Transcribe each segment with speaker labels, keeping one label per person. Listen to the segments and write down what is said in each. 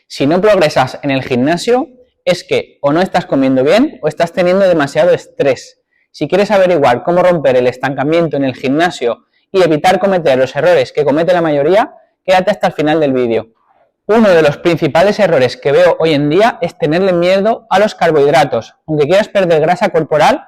Speaker 1: Si no progresas en el gimnasio, es que o no estás comiendo bien o estás teniendo demasiado estrés. Si quieres averiguar cómo romper el estancamiento en el gimnasio y evitar cometer los errores que comete la mayoría, quédate hasta el final del vídeo. Uno de los principales errores que veo hoy en día es tenerle miedo a los carbohidratos. Aunque quieras perder grasa corporal,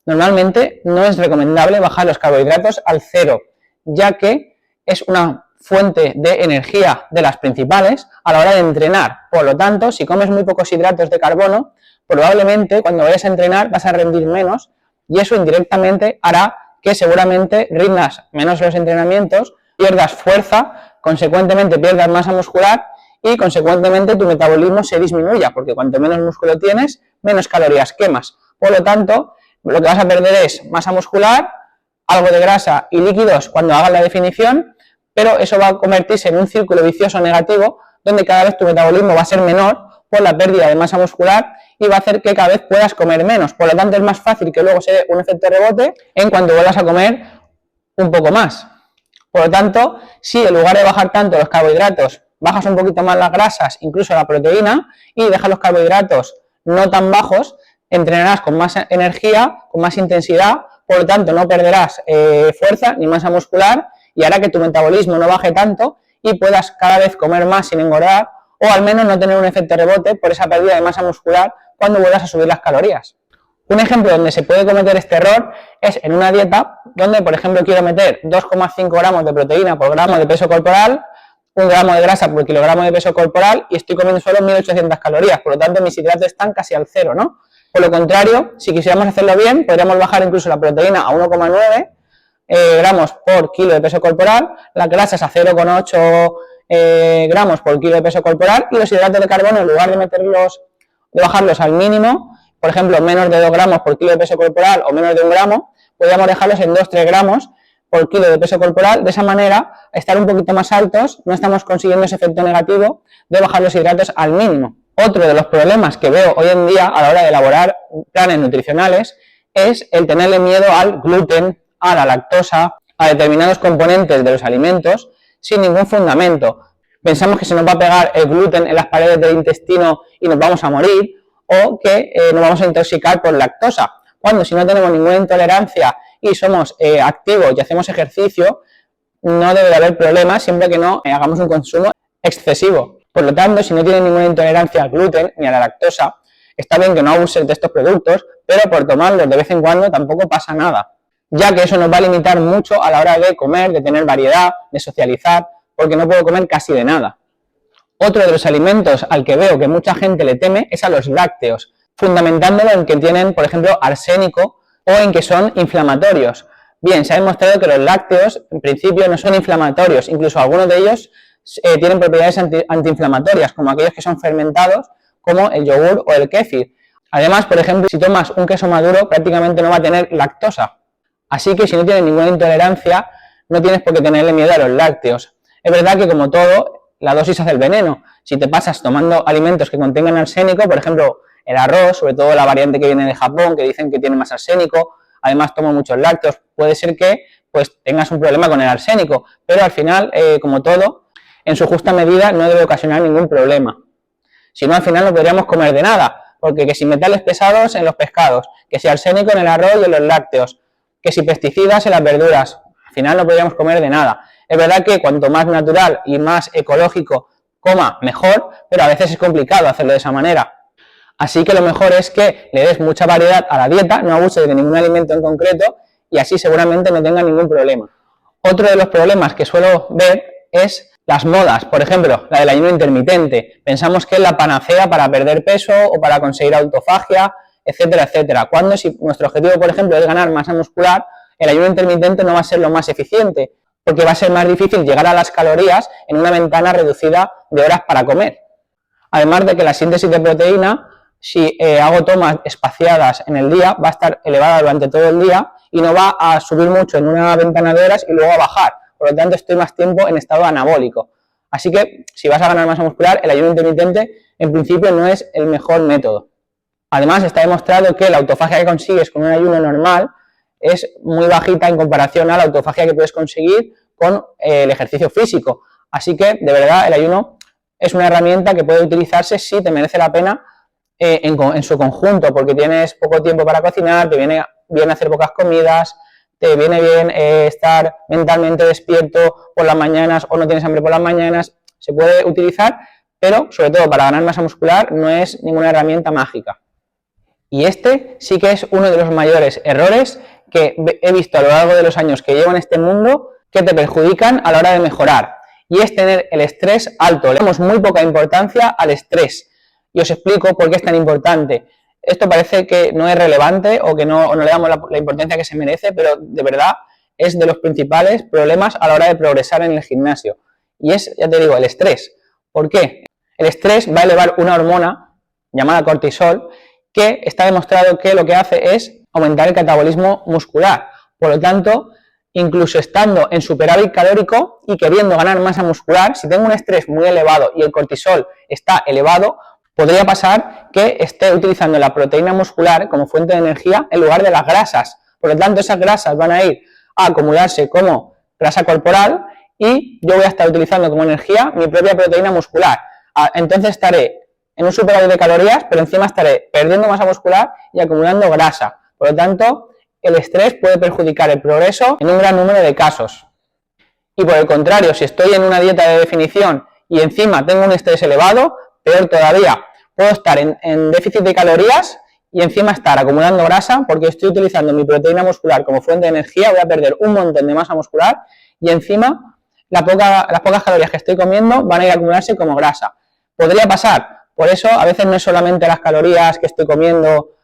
Speaker 1: normalmente no es recomendable bajar los carbohidratos al cero, ya que es una fuente de energía de las principales a la hora de entrenar. Por lo tanto, si comes muy pocos hidratos de carbono, probablemente cuando vayas a entrenar vas a rendir menos y eso indirectamente hará que seguramente rindas menos los entrenamientos, pierdas fuerza, consecuentemente pierdas masa muscular y consecuentemente tu metabolismo se disminuya, porque cuanto menos músculo tienes, menos calorías quemas. Por lo tanto, lo que vas a perder es masa muscular, algo de grasa y líquidos cuando hagas la definición, pero eso va a convertirse en un círculo vicioso negativo donde cada vez tu metabolismo va a ser menor por la pérdida de masa muscular y va a hacer que cada vez puedas comer menos. Por lo tanto, es más fácil que luego se dé un efecto rebote en cuanto vuelvas a comer un poco más. Por lo tanto, si en lugar de bajar tanto los carbohidratos, bajas un poquito más las grasas, incluso la proteína, y dejas los carbohidratos no tan bajos, entrenarás con más energía, con más intensidad, por lo tanto no perderás fuerza ni masa muscular y hará que tu metabolismo no baje tanto y puedas cada vez comer más sin engordar o al menos no tener un efecto rebote por esa pérdida de masa muscular cuando vuelvas a subir las calorías. Un ejemplo donde se puede cometer este error es en una dieta donde, por ejemplo, quiero meter 2,5 gramos de proteína por gramo de peso corporal, 1 gramo de grasa por kilogramo de peso corporal y estoy comiendo solo 1800 calorías, por lo tanto mis hidratos están casi al cero, ¿no? Por lo contrario, si quisiéramos hacerlo bien, podríamos bajar incluso la proteína a 1,9 gramos por kilo de peso corporal, las grasas a 0,8 gramos por kilo de peso corporal y los hidratos de carbono, en lugar de bajarlos al mínimo, por ejemplo, menos de 2 gramos por kilo de peso corporal o menos de 1 gramo, podríamos dejarlos en 2-3 gramos por kilo de peso corporal. De esa manera, estar un poquito más altos, no estamos consiguiendo ese efecto negativo de bajar los hidratos al mínimo. Otro de los problemas que veo hoy en día a la hora de elaborar planes nutricionales es el tenerle miedo al gluten, a la lactosa, a determinados componentes de los alimentos sin ningún fundamento. Pensamos que se nos va a pegar el gluten en las paredes del intestino y nos vamos a morir o que nos vamos a intoxicar por lactosa, cuando si no tenemos ninguna intolerancia y somos activos y hacemos ejercicio, no debe de haber problema siempre que no hagamos un consumo excesivo. Por lo tanto, si no tienes ninguna intolerancia al gluten ni a la lactosa, está bien que no abuses de estos productos, pero por tomarlos de vez en cuando tampoco pasa nada, ya que eso nos va a limitar mucho a la hora de comer, de tener variedad, de socializar, porque no puedo comer casi de nada. Otro de los alimentos al que veo que mucha gente le teme es a los lácteos, fundamentándolo en que tienen, por ejemplo, arsénico o en que son inflamatorios. Bien, se ha demostrado que los lácteos, en principio, no son inflamatorios, incluso algunos de ellos tienen propiedades antiinflamatorias, como aquellos que son fermentados, como el yogur o el kéfir. Además, por ejemplo, si tomas un queso maduro, prácticamente no va a tener lactosa. Así que si no tienes ninguna intolerancia, no tienes por qué tenerle miedo a los lácteos. Es verdad que, como todo, la dosis hace el veneno. Si te pasas tomando alimentos que contengan arsénico, por ejemplo, el arroz, sobre todo la variante que viene de Japón, que dicen que tiene más arsénico, además tomo muchos lácteos, puede ser que pues tengas un problema con el arsénico, pero al final, como todo, en su justa medida no debe ocasionar ningún problema. Si no, al final no podríamos comer de nada, porque que si metales pesados en los pescados, que si arsénico en el arroz y en los lácteos, que si pesticidas en las verduras, al final no podríamos comer de nada. Es verdad que cuanto más natural y más ecológico coma, mejor, pero a veces es complicado hacerlo de esa manera. Así que lo mejor es que le des mucha variedad a la dieta, no abuses de ningún alimento en concreto y así seguramente no tenga ningún problema. Otro de los problemas que suelo ver es las modas, por ejemplo, la del ayuno intermitente. Pensamos que es la panacea para perder peso o para conseguir autofagia, etcétera, etcétera. Cuando si nuestro objetivo, por ejemplo, es ganar masa muscular, el ayuno intermitente no va a ser lo más eficiente, porque va a ser más difícil llegar a las calorías en una ventana reducida de horas para comer. Además de que la síntesis de proteína, si hago tomas espaciadas en el día, va a estar elevada durante todo el día y no va a subir mucho en una ventana de horas y luego a bajar. Por lo tanto, estoy más tiempo en estado anabólico. Así que, si vas a ganar masa muscular, el ayuno intermitente, en principio, no es el mejor método. Además, está demostrado que la autofagia que consigues con un ayuno normal es muy bajita en comparación a la autofagia que puedes conseguir con el ejercicio físico. Así que, de verdad, el ayuno es una herramienta que puede utilizarse si te merece la pena en su conjunto, porque tienes poco tiempo para cocinar, te viene bien hacer pocas comidas, te viene bien estar mentalmente despierto por las mañanas o no tienes hambre por las mañanas, se puede utilizar, pero sobre todo para ganar masa muscular no es ninguna herramienta mágica. Y este sí que es uno de los mayores errores que he visto a lo largo de los años que llevo en este mundo que te perjudican a la hora de mejorar, y es tener el estrés alto. Le damos muy poca importancia al estrés y os explico por qué es tan importante. Esto parece que no es relevante o que no le damos la importancia que se merece, pero de verdad es de los principales problemas a la hora de progresar en el gimnasio. Y es, ya te digo, el estrés. ¿Por qué? El estrés va a elevar una hormona llamada cortisol que está demostrado que lo que hace es aumentar el catabolismo muscular. Por lo tanto, incluso estando en superávit calórico y queriendo ganar masa muscular, si tengo un estrés muy elevado y el cortisol está elevado, podría pasar que esté utilizando la proteína muscular como fuente de energía en lugar de las grasas. Por lo tanto, esas grasas van a ir a acumularse como grasa corporal y yo voy a estar utilizando como energía mi propia proteína muscular. Entonces estaré en un superávit de calorías, pero encima estaré perdiendo masa muscular y acumulando grasa. Por lo tanto, el estrés puede perjudicar el progreso en un gran número de casos. Y por el contrario, si estoy en una dieta de definición y encima tengo un estrés elevado, peor todavía, puedo estar en déficit de calorías y encima estar acumulando grasa porque estoy utilizando mi proteína muscular como fuente de energía, voy a perder un montón de masa muscular y encima las pocas calorías que estoy comiendo van a ir a acumularse como grasa. Podría pasar, por eso a veces no es solamente las calorías que estoy comiendo,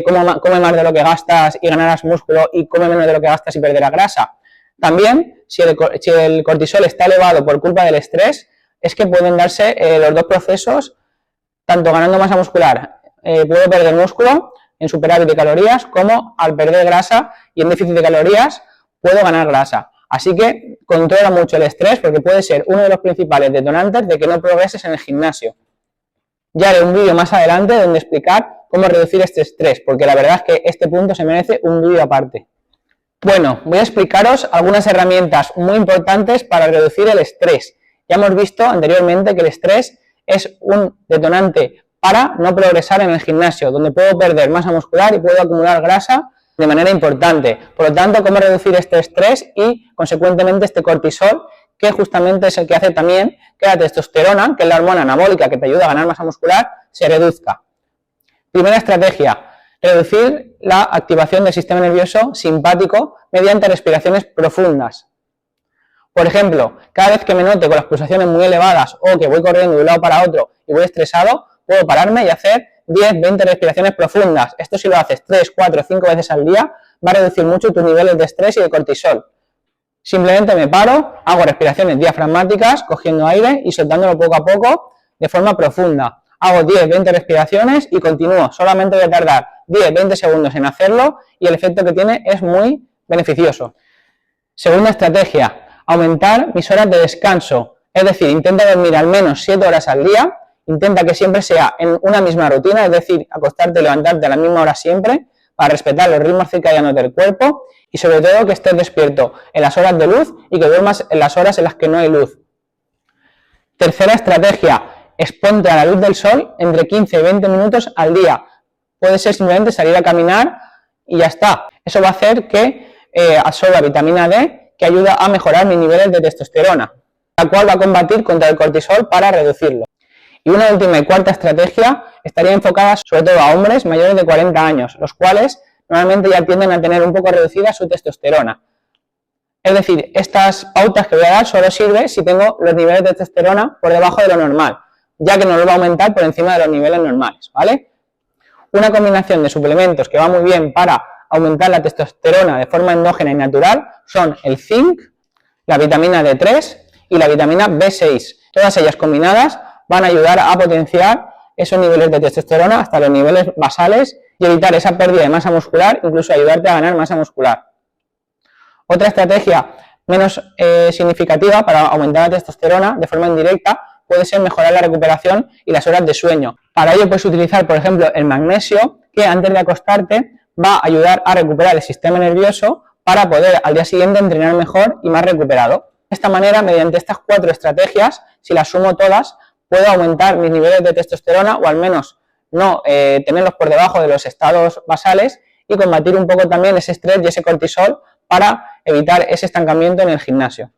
Speaker 1: come más de lo que gastas y ganarás músculo y come menos de lo que gastas y perderás grasa. También, si el cortisol está elevado por culpa del estrés, es que pueden darse los dos procesos, tanto ganando masa muscular, puedo perder músculo en superávit de calorías, como al perder grasa y en déficit de calorías puedo ganar grasa. Así que controla mucho el estrés porque puede ser uno de los principales detonantes de que no progreses en el gimnasio. Ya haré un vídeo más adelante donde explicar cómo reducir este estrés, porque la verdad es que este punto se merece un vídeo aparte. Bueno, voy a explicaros algunas herramientas muy importantes para reducir el estrés. Ya hemos visto anteriormente que el estrés es un detonante para no progresar en el gimnasio, donde puedo perder masa muscular y puedo acumular grasa de manera importante. Por lo tanto, cómo reducir este estrés y, consecuentemente, este cortisol, que justamente es el que hace también que la testosterona, que es la hormona anabólica que te ayuda a ganar masa muscular, se reduzca. Primera estrategia, reducir la activación del sistema nervioso simpático mediante respiraciones profundas. Por ejemplo, cada vez que me note con las pulsaciones muy elevadas o que voy corriendo de un lado para otro y voy estresado, puedo pararme y hacer 10-20 respiraciones profundas. Esto si lo haces 3, 4, 5 veces al día, va a reducir mucho tus niveles de estrés y de cortisol. Simplemente me paro, hago respiraciones diafragmáticas, cogiendo aire y soltándolo poco a poco de forma profunda. Hago 10-20 respiraciones y continúo. Solamente voy a tardar 10-20 segundos en hacerlo y el efecto que tiene es muy beneficioso. Segunda estrategia, aumentar mis horas de descanso. Es decir, intenta dormir al menos 7 horas al día. Intenta que siempre sea en una misma rutina, es decir, acostarte y levantarte a la misma hora siempre, para respetar los ritmos circadianos del cuerpo y sobre todo que estés despierto en las horas de luz y que duermas en las horas en las que no hay luz. Tercera estrategia, exponte a la luz del sol entre 15 y 20 minutos al día. Puede ser simplemente salir a caminar y ya está. Eso va a hacer que absorba vitamina D, que ayuda a mejorar mis niveles de testosterona, la cual va a combatir contra el cortisol para reducirlo. Y una última y cuarta estrategia estaría enfocada sobre todo a hombres mayores de 40 años, los cuales normalmente ya tienden a tener un poco reducida su testosterona. Es decir, estas pautas que voy a dar solo sirven si tengo los niveles de testosterona por debajo de lo normal, ya que no lo va a aumentar por encima de los niveles normales, ¿vale? Una combinación de suplementos que va muy bien para aumentar la testosterona de forma endógena y natural son el zinc, la vitamina D3 y la vitamina B6. Todas ellas combinadas van a ayudar a potenciar esos niveles de testosterona hasta los niveles basales y evitar esa pérdida de masa muscular, incluso ayudarte a ganar masa muscular. Otra estrategia menos significativa para aumentar la testosterona de forma indirecta puede ser mejorar la recuperación y las horas de sueño. Para ello puedes utilizar, por ejemplo, el magnesio, que antes de acostarte va a ayudar a recuperar el sistema nervioso para poder al día siguiente entrenar mejor y más recuperado. De esta manera, mediante estas 4 estrategias, si las sumo todas, puedo aumentar mis niveles de testosterona o al menos no tenerlos por debajo de los estados basales y combatir un poco también ese estrés y ese cortisol para evitar ese estancamiento en el gimnasio.